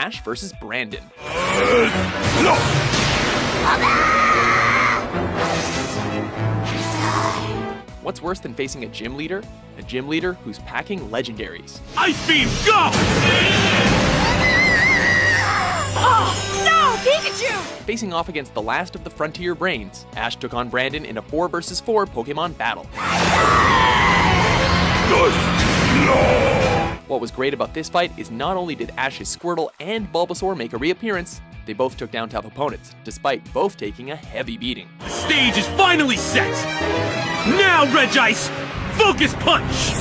Ash versus Brandon. What's worse than facing a gym leader? A gym leader who's packing legendaries. Ice Beam, go! Oh, no, Pikachu! Facing off against the last of the Frontier Brains, Ash took on Brandon in a 4 vs 4 Pokemon battle. What was great about this fight is not only did Ash's Squirtle and Bulbasaur make a reappearance, they both took down tough opponents, despite both taking a heavy beating. The stage is finally set! Now, Regice, focus punch!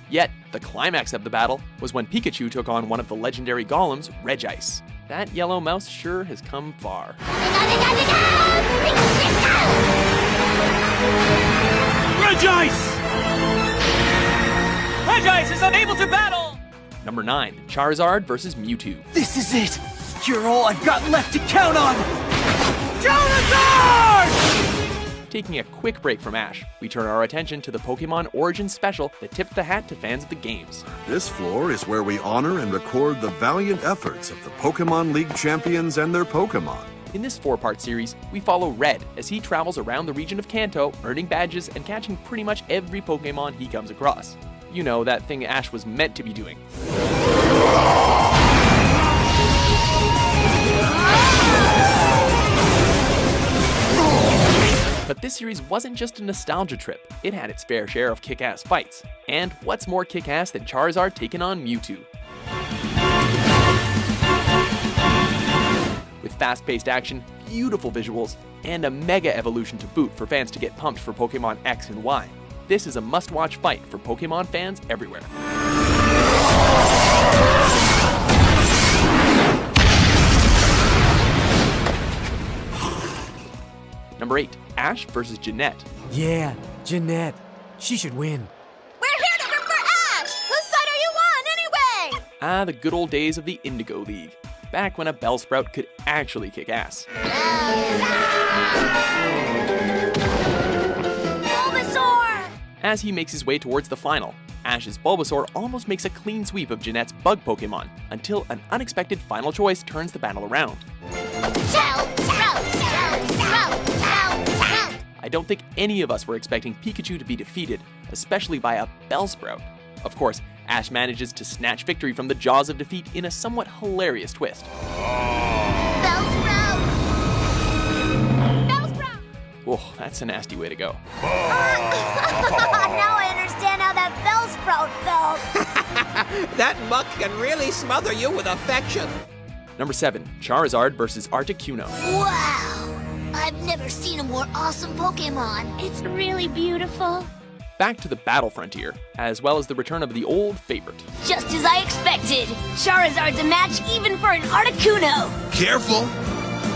Yet, the climax of the battle was when Pikachu took on one of the legendary golems, Regice. That yellow mouse sure has come far. Regice! Regice is unable to battle! Number 9, Charizard vs Mewtwo. This is it! You're all I've got left to count on! Charizard! Taking a quick break from Ash, we turn our attention to the Pokemon Origins special that tipped the hat to fans of the games. This floor is where we honor and record the valiant efforts of the Pokemon League champions and their Pokemon. In this 4-part series, we follow Red as he travels around the region of Kanto, earning badges and catching pretty much every Pokemon he comes across. You know, that thing Ash was meant to be doing. But this series wasn't just a nostalgia trip, it had its fair share of kick-ass fights. And what's more kick-ass than Charizard taking on Mewtwo? With fast-paced action, beautiful visuals, and a mega evolution to boot for fans to get pumped for Pokemon X and Y, this is a must-watch fight for Pokemon fans everywhere. Number 8, Ash vs Jeanette. Yeah, Jeanette. She should win. We're here to root for Ash! Whose side are you on, anyway? Ah, the good old days of the Indigo League. Back when a Bellsprout could actually kick ass. Bulbasaur! As he makes his way towards the final, Ash's Bulbasaur almost makes a clean sweep of Jeanette's bug Pokemon, until an unexpected final choice turns the battle around. I don't think any of us were expecting Pikachu to be defeated, especially by a Bellsprout. Of course, Ash manages to snatch victory from the jaws of defeat in a somewhat hilarious twist. Bellsprout! Bellsprout! Oh, that's a nasty way to go. Now I understand how that Bellsprout felt. That muck can really smother you with affection. Number 7, Charizard vs Articuno. Wow! I've never seen a more awesome Pokemon. It's really beautiful. Back to the battle frontier, as well as the return of the old favorite. Just as I expected. Charizard's a match even for an Articuno. Careful!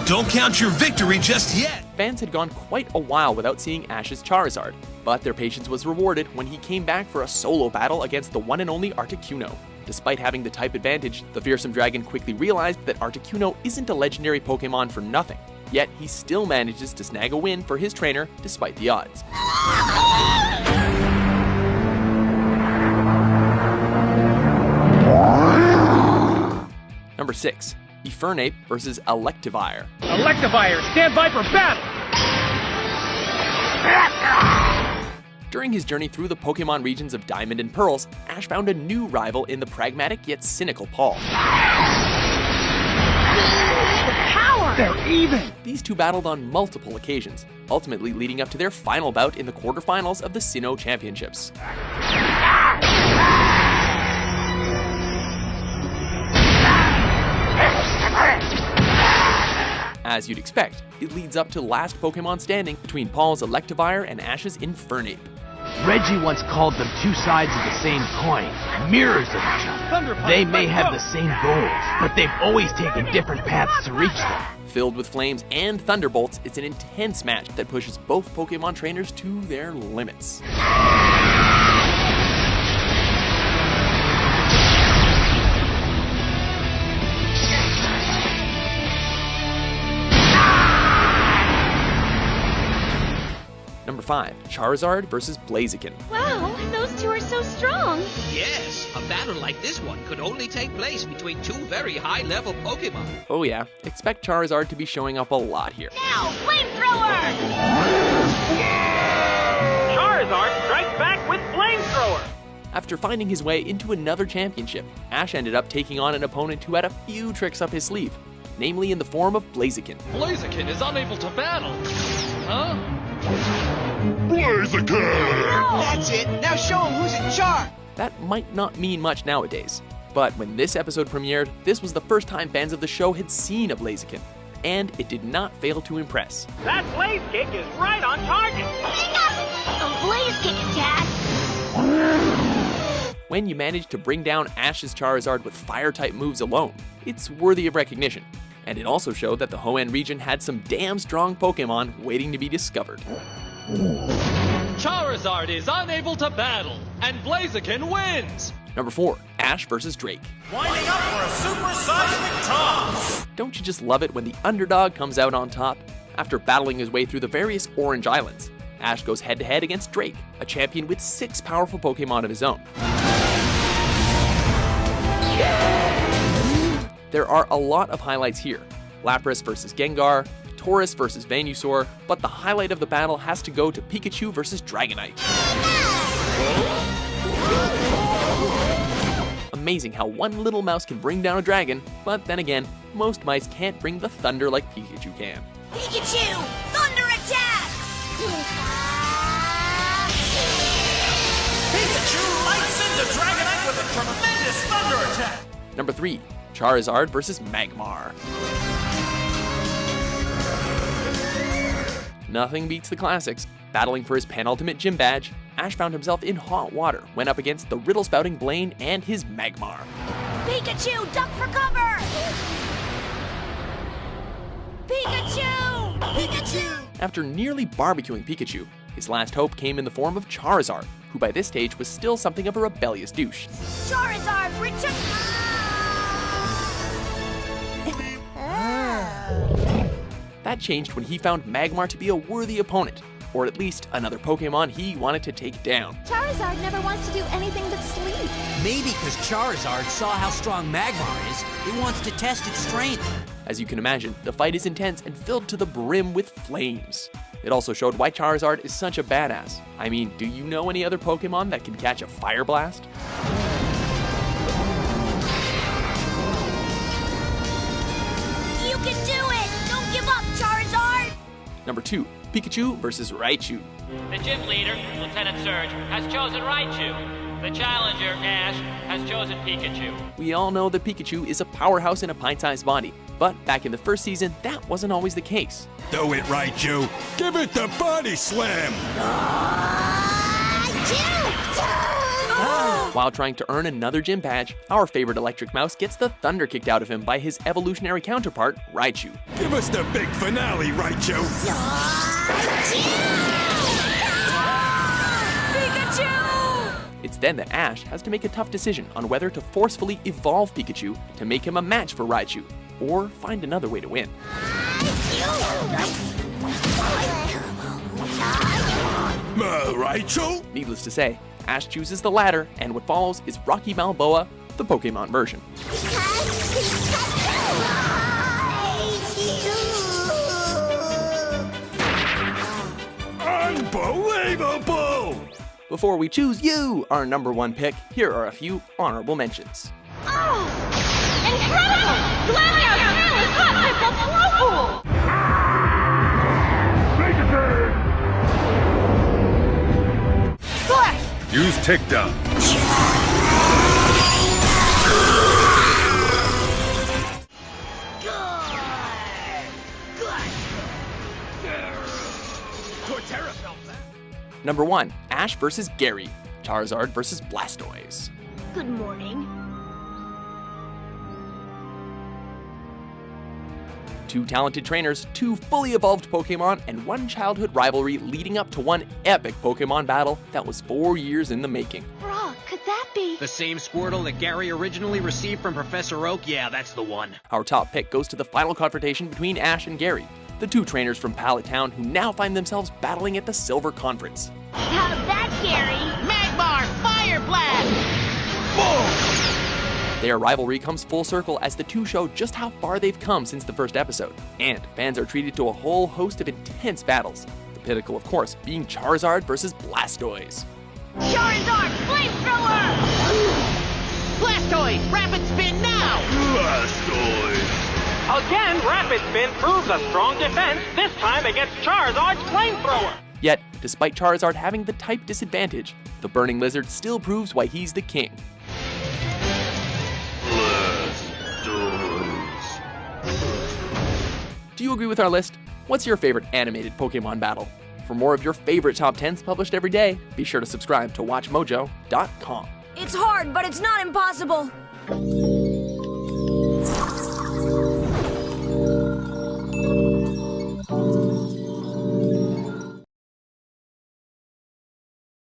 Don't count your victory just yet! Fans had gone quite a while without seeing Ash's Charizard, but their patience was rewarded when he came back for a solo battle against the one and only Articuno. Despite having the type advantage, the fearsome dragon quickly realized that Articuno isn't a legendary Pokemon for nothing. Yet he still manages to snag a win for his trainer despite the odds. Number 6, Infernape vs Electivire. Electivire, stand by for battle! During his journey through the Pokemon regions of Diamond and Pearls, Ash found a new rival in the pragmatic yet cynical Paul. They're even! These two battled on multiple occasions, ultimately leading up to their final bout in the quarterfinals of the Sinnoh Championships. As you'd expect, it leads up to last Pokemon standing between Paul's Electivire and Ash's Infernape. Reggie once called them two sides of the same coin, mirrors of each other. They may have the same goals, but they've always taken different paths to reach them. Filled with flames and thunderbolts, it's an intense match that pushes both Pokemon trainers to their limits. Number 5, Charizard vs Blaziken. Wow, those two are so strong. Yes, a battle like this one could only take place between two very high-level Pokémon. Oh yeah, expect Charizard to be showing up a lot here. Now, flamethrower! Charizard strikes back with flamethrower. After finding his way into another championship, Ash ended up taking on an opponent who had a few tricks up his sleeve, namely in the form of Blaziken. Blaziken is unable to battle. Huh? That's it. Now show him who's in charge. That might not mean much nowadays, but when this episode premiered, this was the first time fans of the show had seen a Blaziken, and it did not fail to impress. That blaze kick is right on target. A blaze kick attack. When you manage to bring down Ash's Charizard with Fire-type moves alone, it's worthy of recognition. And it also showed that the Hoenn region had some damn strong Pokémon waiting to be discovered. Charizard is unable to battle, and Blaziken wins! Number 4, Ash vs. Drake. Winding up for a super seismic toss. Don't you just love it when the underdog comes out on top? After battling his way through the various Orange Islands, Ash goes head-to-head against Drake, a champion with 6 powerful Pokémon of his own. There are a lot of highlights here. Lapras versus Gengar, Tauros versus Venusaur, but the highlight of the battle has to go to Pikachu versus Dragonite. Amazing how one little mouse can bring down a dragon, but then again, most mice can't bring the thunder like Pikachu can. Pikachu, thunder attack! Pikachu lights into Dragonite with a tremendous thunder attack. Number 3, Charizard versus Magmar. Nothing beats the classics. Battling for his penultimate gym badge, Ash found himself in hot water when up against the riddle-spouting Blaine and his Magmar. Pikachu, duck for cover! Pikachu! Pikachu! After nearly barbecuing Pikachu, his last hope came in the form of Charizard, who by this stage was still something of a rebellious douche. Charizard, return! That changed when he found Magmar to be a worthy opponent, or at least another Pokémon he wanted to take down. Charizard never wants to do anything but sleep. Maybe because Charizard saw how strong Magmar is, it wants to test its strength. As you can imagine, the fight is intense and filled to the brim with flames. It also showed why Charizard is such a badass. I mean, do you know any other Pokémon that can catch a fire blast? You can do it! Don't give up, Charizard! Number 2, Pikachu versus Raichu. The gym leader, Lieutenant Surge, has chosen Raichu. The challenger, Ash, has chosen Pikachu. We all know that Pikachu is a powerhouse in a pint-sized body, but back in the first season, that wasn't always the case. Do it, Raichu! Give it the body slam! While trying to earn another gym badge, our favorite electric mouse gets the thunder kicked out of him by his evolutionary counterpart, Raichu. Give us the big finale, Raichu! Pikachu! It's then that Ash has to make a tough decision on whether to forcefully evolve Pikachu to make him a match for Raichu, or find another way to win. Raichu? Needless to say, Ash chooses the latter, and what follows is Rocky Balboa, the Pokemon version. Unbelievable! Before we choose you, our number 1 pick, here are a few honorable mentions. Oh! Incredible! Gladius fearless hot nipple flow pool! Use takedown. Number 1, Ash vs. Gary, Charizard vs. Blastoise. Good morning. Two talented trainers, 2 fully evolved Pokemon, and 1 childhood rivalry leading up to 1 epic Pokemon battle that was 4 years in the making. Brock, could that be? The same Squirtle that Gary originally received from Professor Oak? Yeah, that's the one. Our top pick goes to the final confrontation between Ash and Gary, the 2 trainers from Pallet Town who now find themselves battling at the Silver Conference. How's that, Gary? Magmar, Fire Blast! Their rivalry comes full circle as the two show just how far they've come since the first episode, and fans are treated to a whole host of intense battles. The pinnacle, of course, being Charizard versus Blastoise. Charizard, flamethrower! Blastoise, rapid spin now! Blastoise! Again, Rapid Spin proves a strong defense, this time against Charizard's flamethrower. Yet, despite Charizard having the type disadvantage, the Burning Lizard still proves why he's the king. Do you agree with our list? What's your favorite animated Pokémon battle? For more of your favorite top 10s published every day, be sure to subscribe to WatchMojo.com. It's hard, but it's not impossible.